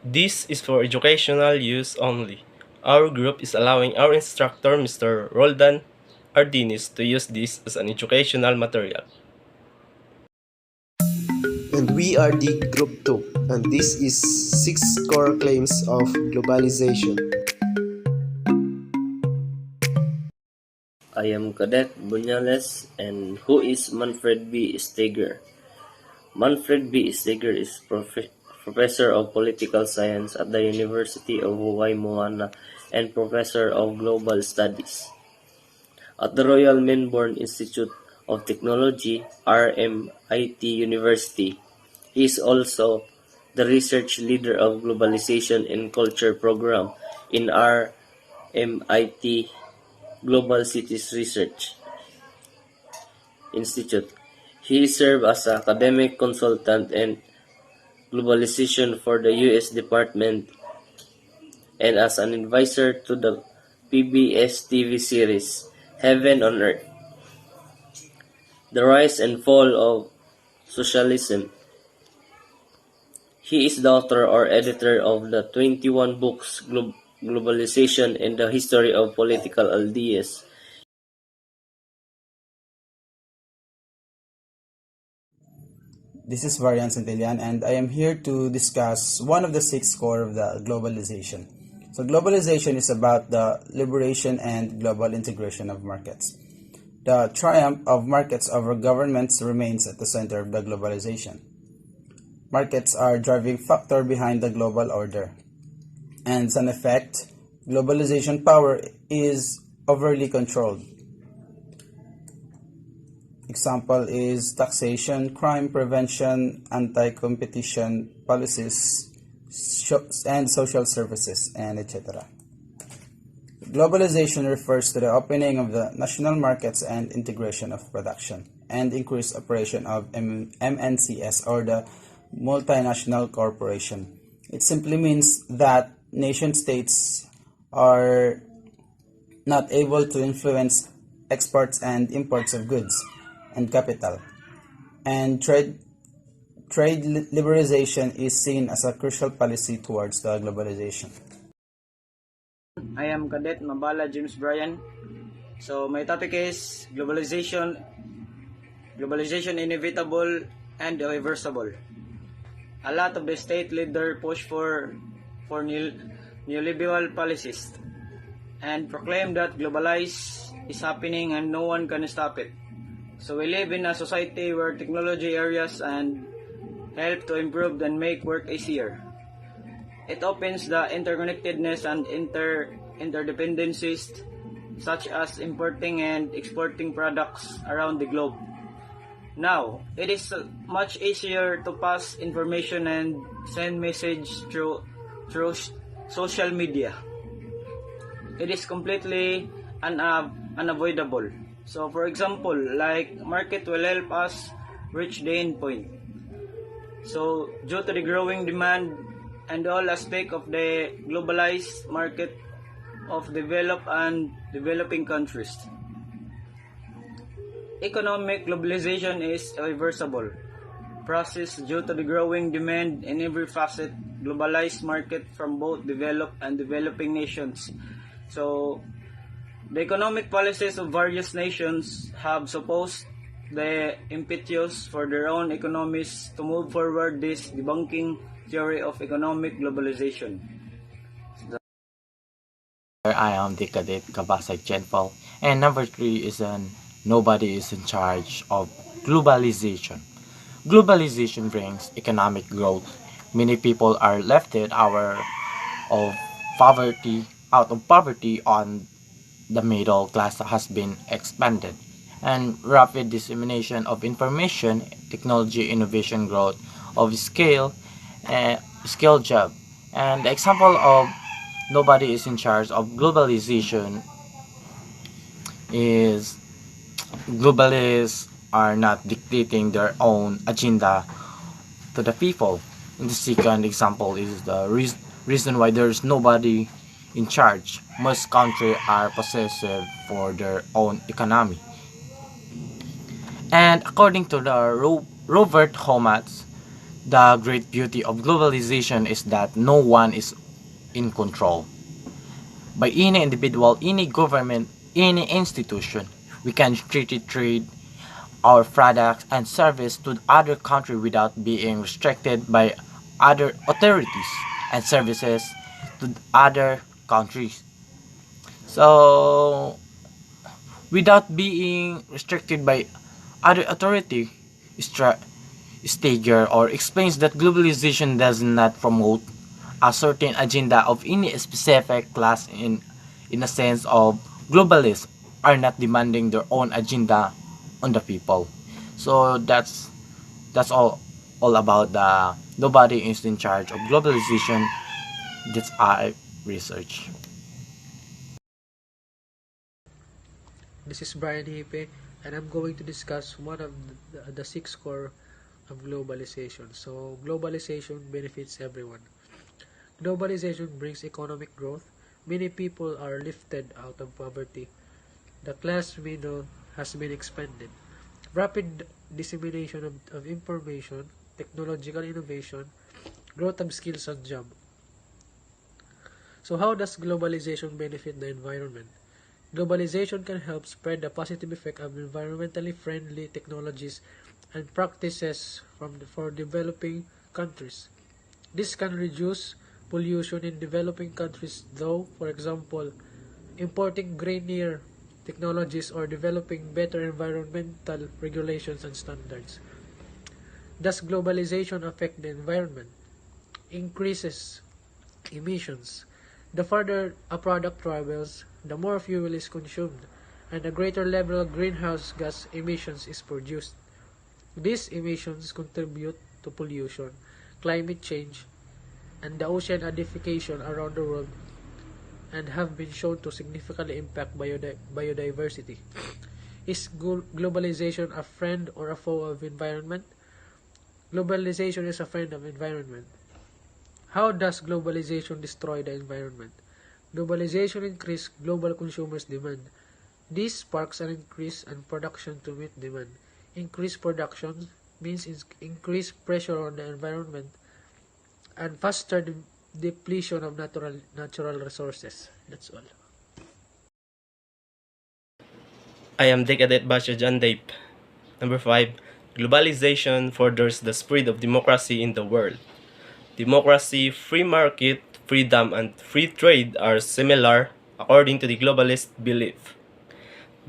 This is for educational use only. Our group is allowing our instructor, Mr. Roldan Ardinis, to use this as an educational material. And we are the Group 2, and this is 6 core claims of globalization. I am Cadet Buñales, and who is Manfred B. Steger? Manfred B. Steger is Professor of Political Science at the University of Hawaii Moana and Professor of Global Studies at the Royal Melbourne Institute of Technology, RMIT University. He is also the research leader of Globalization and Culture program in RMIT Global Cities Research Institute. He served as an academic consultant and globalization for the U.S. Department and as an advisor to the PBS TV series Heaven on Earth, The Rise and Fall of Socialism. He is the author or editor of the 21 books Globalization and the History of Political Ideas. This is Varian Santillan, and I am here to discuss one of the 6 core of the globalization. So, globalization is about the liberation and global integration of markets. The triumph of markets over governments remains at the center of the globalization. Markets are driving factor behind the global order. And as an effect, globalization power is overly controlled. Example is taxation, crime prevention, anti-competition policies, and social services, and etc. Globalization refers to the opening of the national markets and integration of production and increased operation of MNCs, or the multinational corporation. It simply means that nation states are not able to influence exports and imports of goods and capital, and trade liberalization is seen as a crucial policy towards the globalization. I am Cadet Mabala James Bryan. So my topic is globalization inevitable and irreversible. A lot of the state leader push for neoliberal policies and proclaim that globalize is happening and no one can stop it. So we live in a society where technology areas and help to improve and make work easier. It opens the interconnectedness and interdependencies such as importing and exporting products around the globe. Now, it is much easier to pass information and send message through social media. It is completely unavoidable. So for example, like market will help us reach the end point. So due to the growing demand and all aspect of the globalized market of developed and developing countries, economic globalization is a reversible process due to the growing demand in every facet globalized market from both developed and developing nations. So the economic policies of various nations have supposed the impetus for their own economies to move forward this debunking theory of economic globalization. I am the cadet Kabasag Chenpal, and number 3 is nobody is in charge of globalization. Globalization brings economic growth. Many people are lifted of poverty on the middle class has been expanded, and rapid dissemination of information, technology, innovation, growth of skill job. And the example of nobody is in charge of globalization is globalists are not dictating their own agenda to the people. And the second example is the reason why there is nobody in charge. Most countries are possessive for their own economy. And according to the Robert Homats, The great beauty of globalization is that no one is in control. By any individual, any government, any institution, we can freely trade our products and service to other country without being restricted by other authorities and services to other countries. So without being restricted by other authority, Stager or explains that globalization does not promote a certain agenda of any specific class in a sense of globalists are not demanding their own agenda on the people. So that's all about the nobody is in charge of globalization. That's I research. This is Brian Hipe, and I'm going to discuss one of the six core of globalization. So, globalization benefits everyone. Globalization brings economic growth. Many people are lifted out of poverty. The class middle has been expanded. Rapid dissemination of information, technological innovation, growth of skills and job. So, how does globalization benefit the environment? Globalization can help spread the positive effect of environmentally friendly technologies and practices for developing countries. This can reduce pollution in developing countries though, for example, importing greener technologies or developing better environmental regulations and standards. Does globalization affect the environment? Increases emissions. The further a product travels, the more fuel is consumed, and a greater level of greenhouse gas emissions is produced. These emissions contribute to pollution, climate change, and the ocean acidification around the world and have been shown to significantly impact biodiversity. Is globalization a friend or a foe of environment? Globalization is a friend of environment. How does globalization destroy the environment? Globalization increases global consumers' demand. This sparks an increase in production to meet demand. Increased production means increased pressure on the environment and faster depletion of natural resources. That's all. I am Decadent Basha John Dape. Number 5. Globalization furthers the spread of democracy in the world. Democracy, free market, freedom, and free trade are similar according to the globalist belief.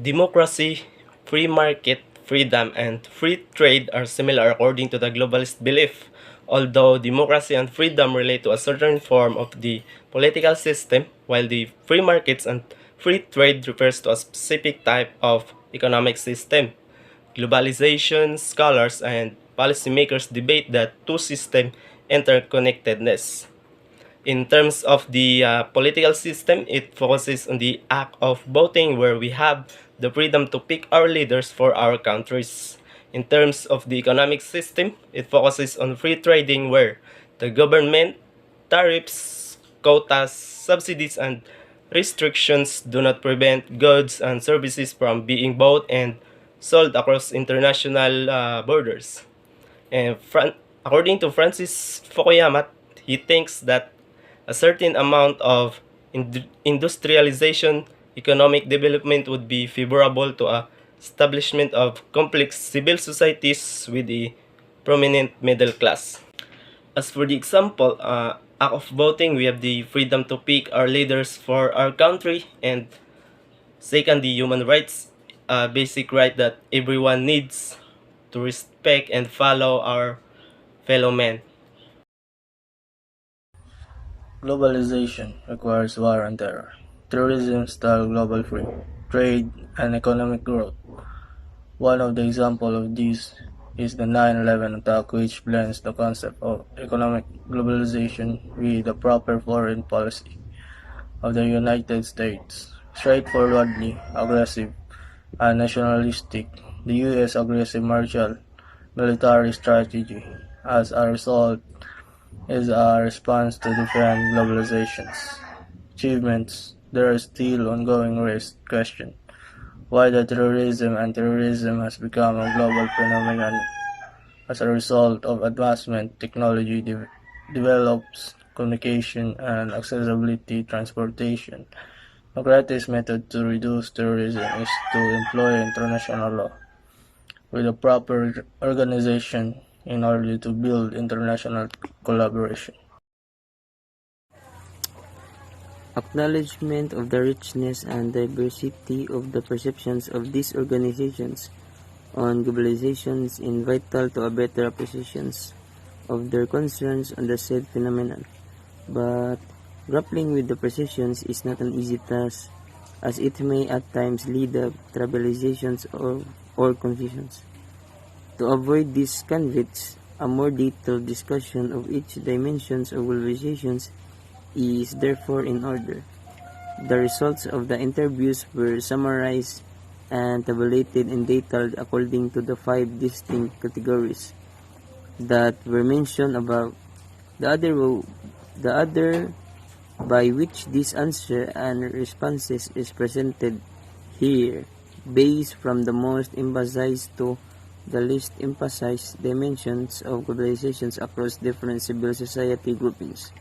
Democracy, free market, freedom, and free trade are similar according to the globalist belief. Although democracy and freedom relate to a certain form of the political system, while the free markets and free trade refers to a specific type of economic system. Globalization scholars and policymakers debate the two system interconnectedness. In terms of the political system, it focuses on the act of voting where we have the freedom to pick our leaders for our countries. In terms of the economic system, it focuses on free trading where the government, tariffs, quotas, subsidies, and restrictions do not prevent goods and services from being bought and sold across international borders. And according to Francis Fukuyama, he thinks that a certain amount of industrialization, economic development would be favorable to a establishment of complex civil societies with a prominent middle class. As for the example, act of voting, we have the freedom to pick our leaders for our country, and second, the human rights, a basic right that everyone needs to respect and follow our fellow men. Globalization requires war and terror, terrorism-style global free trade, and economic growth. One of the examples of these is the 9/11 attack, which blends the concept of economic globalization with the proper foreign policy of the United States. Straightforwardly aggressive and nationalistic, the U.S. aggressive martial military strategy, as a result, is a response to different globalization's achievements. There are still ongoing raised questions why the terrorism has become a global phenomenon As a result of advancement, technology develops communication and accessibility transportation. The greatest method to reduce terrorism is to employ international law with a proper organization in order to build international collaboration. Acknowledgement of the richness and diversity of the perceptions of these organizations on globalization is vital to a better appreciation of their concerns on the said phenomenon. But grappling with the perceptions is not an easy task, as it may at times lead to trivializations or confusions. To avoid these conflicts, a more detailed discussion of each dimensions of globalizations is therefore in order. The results of the interviews were summarized and tabulated and detailed according to the 5 distinct categories that were mentioned above. The other by which this answer and responses is presented here, based from the most emphasized to the least emphasized dimensions of globalizations across different civil society groupings.